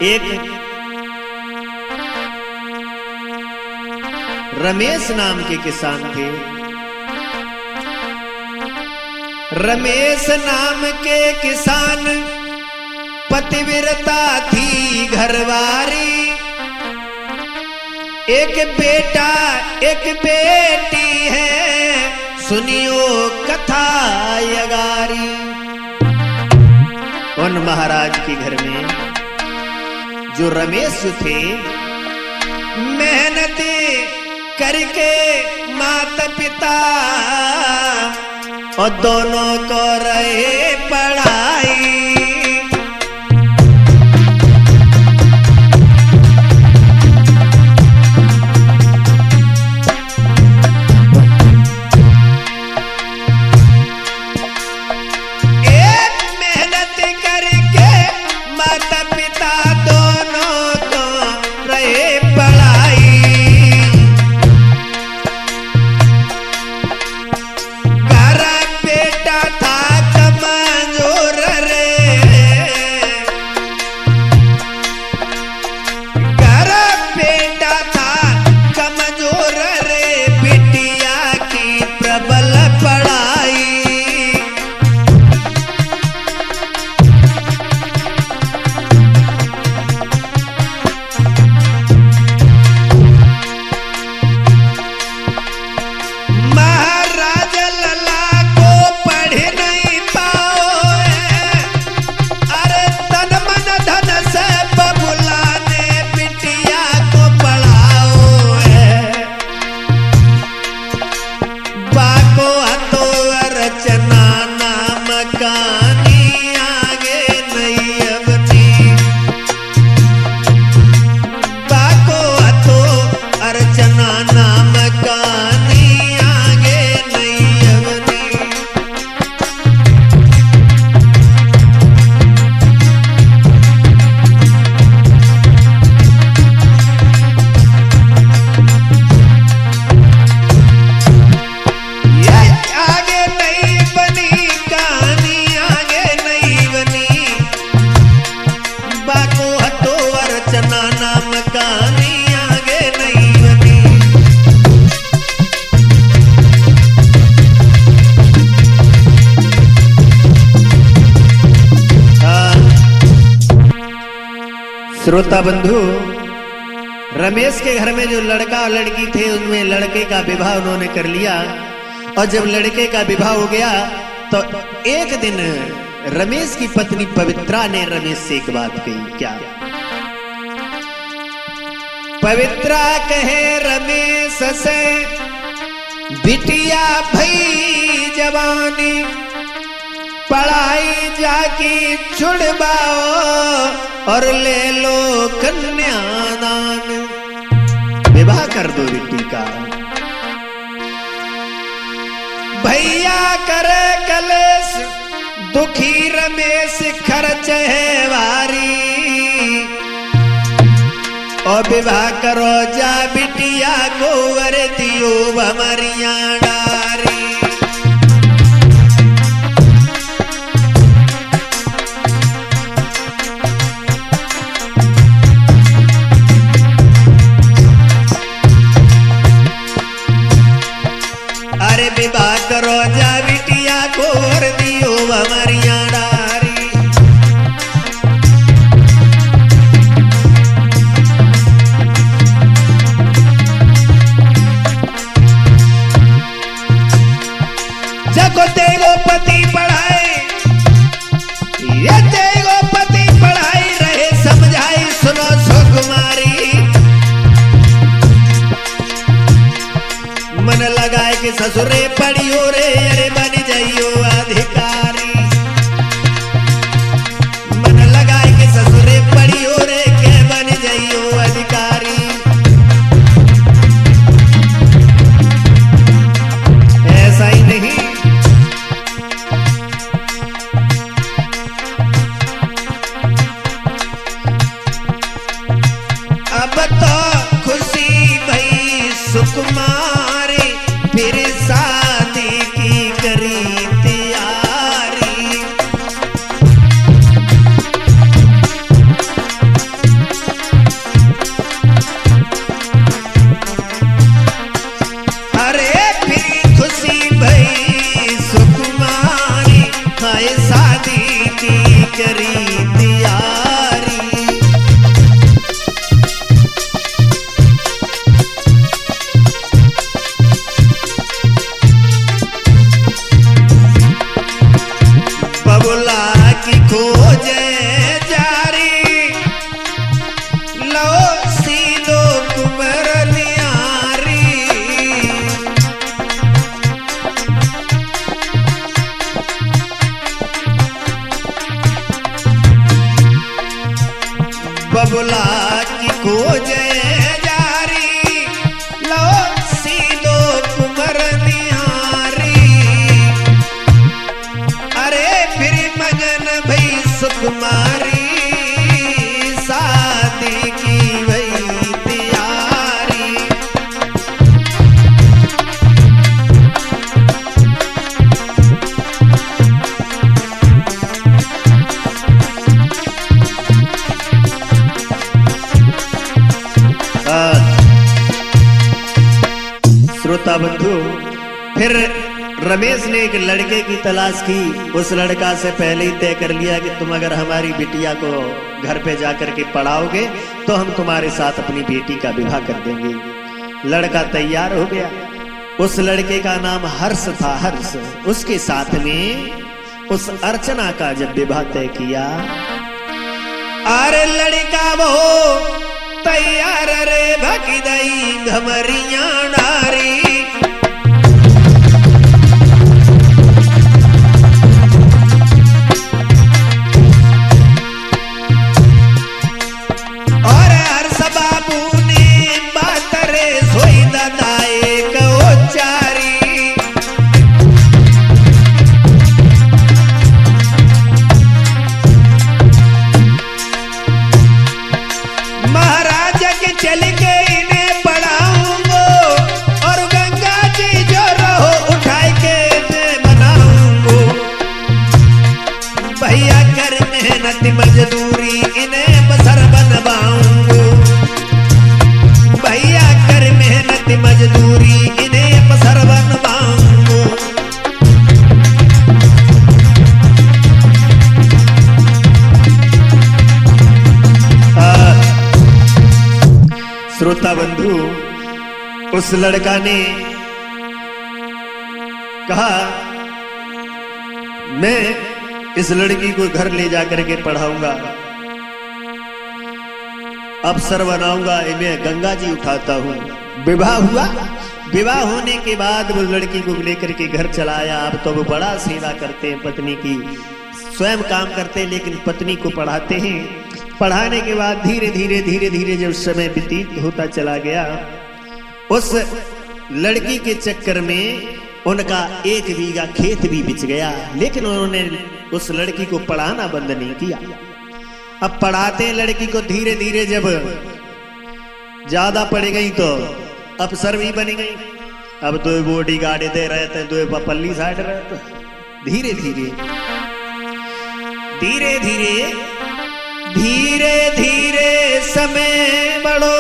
एक रमेश नाम के किसान थे। रमेश नाम के किसान पतिव्रता थी घरवारी, एक बेटा एक बेटी है, सुनियो कथा यगारी। उन महाराज के घर में जो रमेश थे, मेहनत करके माता पिता और दोनों को रहे पढ़ाई। श्रोता बंधु, रमेश के घर में जो लड़का और लड़की थे, उनमें लड़के का विवाह उन्होंने कर लिया। और जब लड़के का विवाह हो गया तो एक दिन रमेश की पत्नी पवित्रा ने रमेश से एक बात कही। क्या? पवित्रा कहे रमेश से, बिटिया भई जवानी, पढ़ाई जाकी छुड़वाओ और ले लो कन्यादान। विवाह कर दो बेटी का। भैया करे कलेश, दुखी रमेश खर्च है वारी, और विवाह करो जा बिटिया को वर दियो भमरिया डारी। अरे विवाह करो जा बिटिया को वर दियो भमरिया डारी। जगो तेगो पति पढ़ाए, ये तेगो पति पढ़ाई रहे समझाई, सुनो सुकुमारी। मन लगाए कि ससुरे पढ़ियो रे, अरे बन जाइयो अधिकारी। मन लगाए कि ससुरे पढ़ियो रे, के बन जाइयो अधिकारी। ऐसा ही नहीं, अब तो खुशी भई सुकुमारी, फिर सा बबुला की खोज जारी, लो सीधो कुमर निहारी। अरे फिर मगन भई सुकुमारी, शादी की भई तैयारी। श्रोता बंधु, फिर रमेश ने एक लड़के की तलाश की। उस लड़का से पहले ही तय कर लिया कि तुम अगर हमारी बिटिया को घर पे जाकर के पढ़ाओगे तो हम तुम्हारे साथ अपनी बेटी का विवाह कर देंगे। लड़का तैयार हो गया। उस लड़के का नाम हर्ष था, हर्ष। उसके साथ में उस अर्चना का जब विवाह तय किया, अरे लड़का वो तैयार रे भगदई घमरिया डारी। और हर्ष बाबू ने बात रे सोई दादाए को चारी। महाराज के चल के इन्हें पढ़ाऊंगो, और गंगा जी जो रहो उठाए के मैं बनाऊंगो। भैया कर मेहनत मजदूरी इन्हें बसर बनवाऊंगो। भैया कर मेहनत मजदूरी इन्हें बसर बनवाऊंगो। श्रोता बंधु, उस लड़का ने कहा मैं इस लड़की को घर ले जाकर के पढ़ाऊंगा, अफसर बनाऊंगा, इन्हें गंगा जी उठाता हूं। विवाह हुआ। विवाह होने के बाद वो लड़की को लेकर के घर चलाया। अब तो वो बड़ा सेवा करते हैं पत्नी की, स्वयं काम करते हैं लेकिन पत्नी को पढ़ाते हैं। पढ़ाने के बाद धीरे धीरे धीरे धीरे जब समय व्यतीत होता चला गया, उस लड़की के चक्कर में उनका 1 बीघा खेत भी बिच गया। लेकिन उन्होंने उस लड़की को पढ़ाना बंद नहीं किया। अब पढ़ाते लड़की को धीरे धीरे, जब ज्यादा पढ़ गई तो अफसर भी बन गई। अब 2 बॉडी गार्ड दे रहे थे, 2 पपल्ली साइड रहे थे। धीरे धीरे धीरे धीरे धीरे धीरे समय बढ़ो,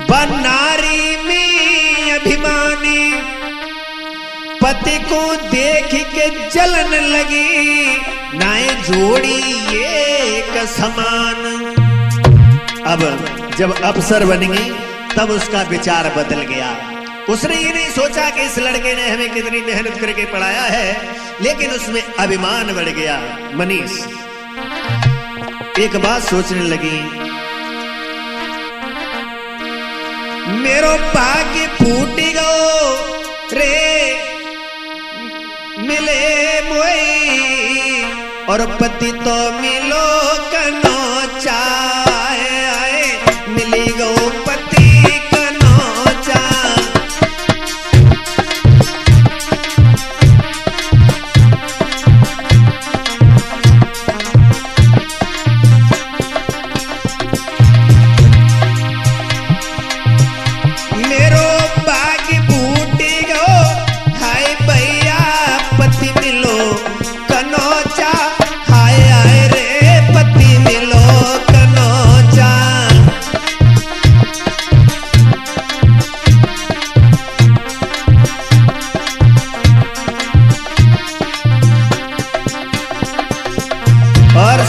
बनारी में अभिमानी पति को देख के जलन लगी, नाए जोड़ी एक समान। अब जब अफसर बन गई तब उसका विचार बदल गया। उसने ये नहीं सोचा कि इस लड़के ने हमें कितनी मेहनत करके पढ़ाया है, लेकिन उसमें अभिमान बढ़ गया। मनीष एक बात सोचने लगी, मेरो भाग्य फूट गो रे मिले मोई, और पति तो मिलो कनो चाहे आए, मिली गो पति कनो चाहे।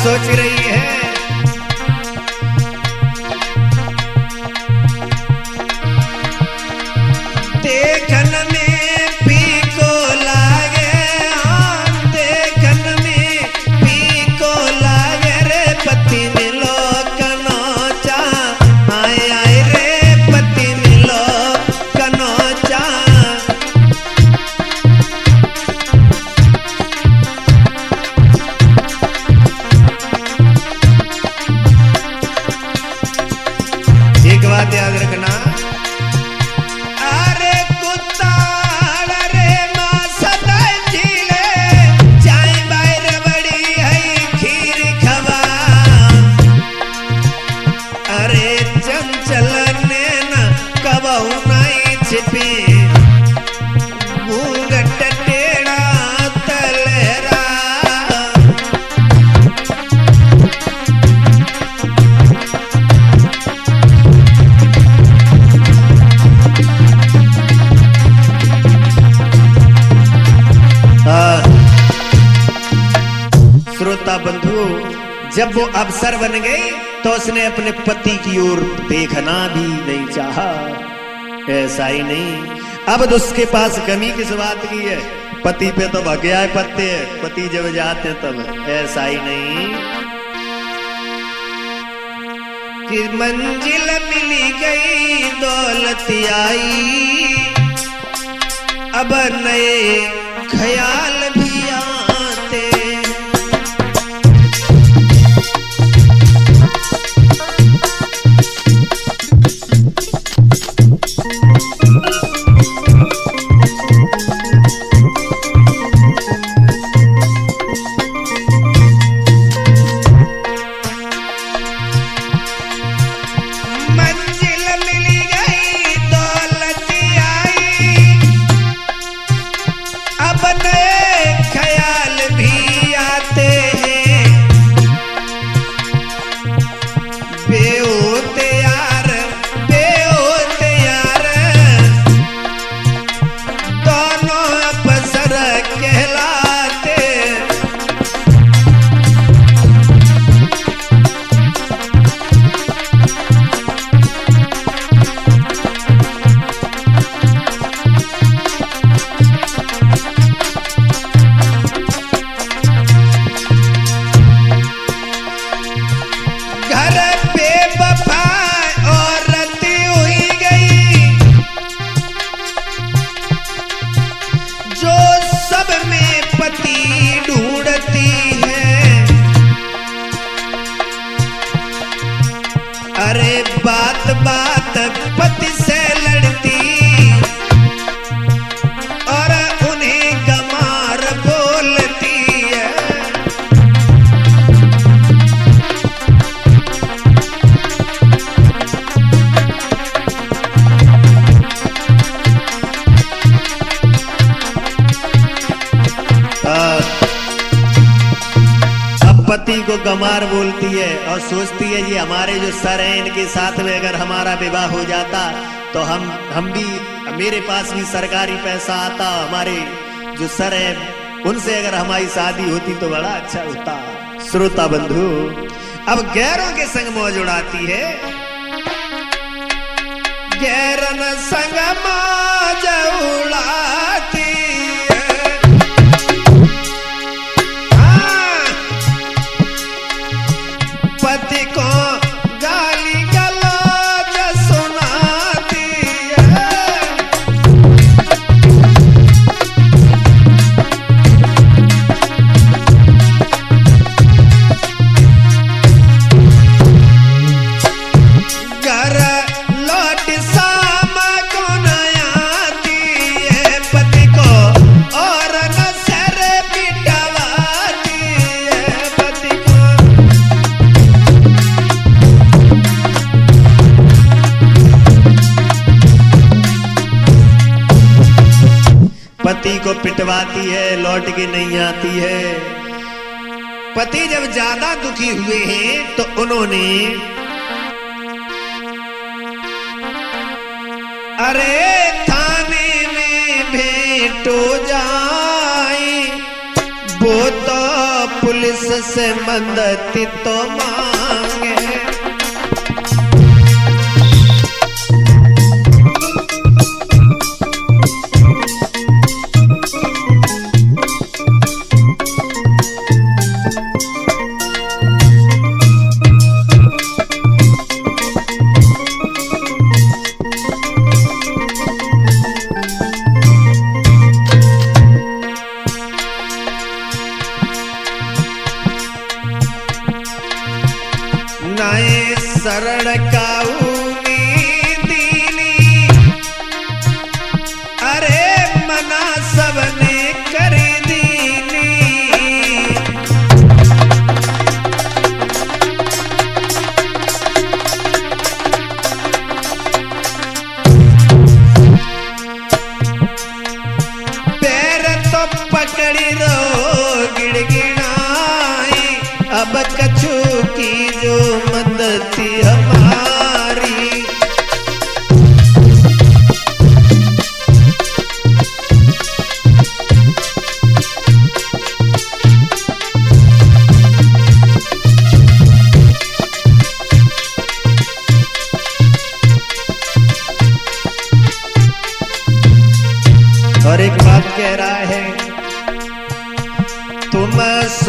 सोच रही है देखन में पीको लागे, देखन में पीको लागे रे पति मिलो कनौचा, आए आए रे पति मिलो कनौचा। जब वो अफसर बन गई तो उसने अपने पति की ओर देखना भी नहीं चाहा। ऐसा ही नहीं, अब तो उसके पास कमी किस बात की है, पति पे तो भगया पत्ते है, पति जब जाते तब। ऐसा ही नहीं कि मंजिल मिली गई दौलत आई, अब नए ख्याल भी आते। अरे बात बात पति से लड़ती और उन्हें गमार बोलती है। पति को गमार बोलती है और सोचती है ये हमारे जो सर हैं इनके साथ में अगर हमारा विवाह हो जाता तो हम भी, मेरे पास भी सरकारी पैसा आता, हमारे जो सर हैं उनसे अगर हमारी शादी होती तो बड़ा अच्छा होता। श्रोता बंधु, अब गैरों के संग मौज उड़ाती है, गैरन संग मौज उड़ाती पति को गाली गलौज सुनाती है। घर लौट शाम को न आती है, पति को और न सर पिटवाती है। पति को पति को पिटवाती है, लौट के नहीं आती है। पति जब ज्यादा दुखी हुए हैं तो उन्होंने अरे थाने में भेंट हो जाई, वो तो पुलिस से मदद तो मांगे। नाए शरण काऊनी दीनी, अरे मना सबने कर दीनी। पैर तो पकड़ी रो गिड़गिड़ाई, अब कछु की जो मदद हमारी।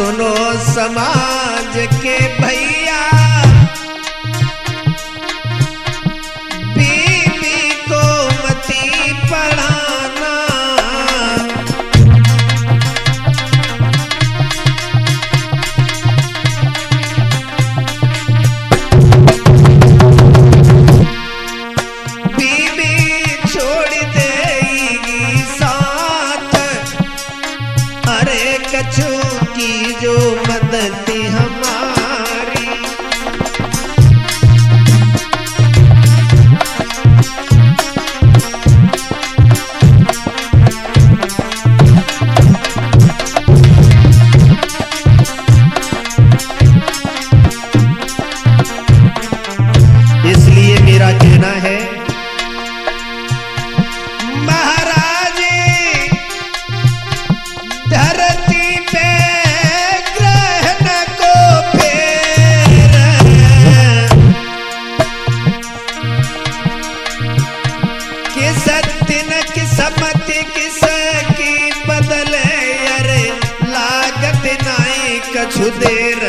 सुनो समाज के भैया, बीबी को मती पढ़ाना। बीबी छोड़ देगी साथ, अरे कछु की जो मदद हमारी। इसलिए मेरा कहना है, महाराज धरती पे ग्रहण को फेर, किस दिन किस्मत किसकी बदले, अरे लागत नाई कछु देर।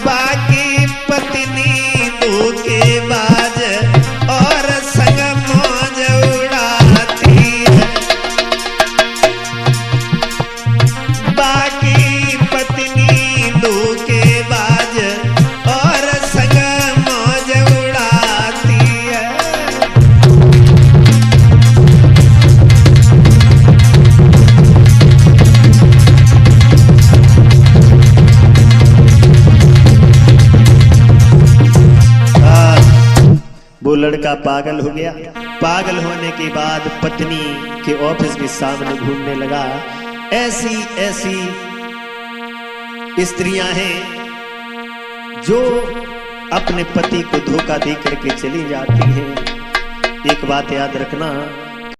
बाकी पत्नी धोखेबाज और संग मौज उड़ाती है। बाकी पत्नी धोखेबाज और संग मौज उड़ाती है। वो लड़का पागल हो गया। पागल होने के बाद पत्नी के ऑफिस के सामने घूमने लगा। ऐसी ऐसी स्त्रियां हैं जो अपने पति को धोखा दे करके चली जाती हैं। एक बात याद रखना,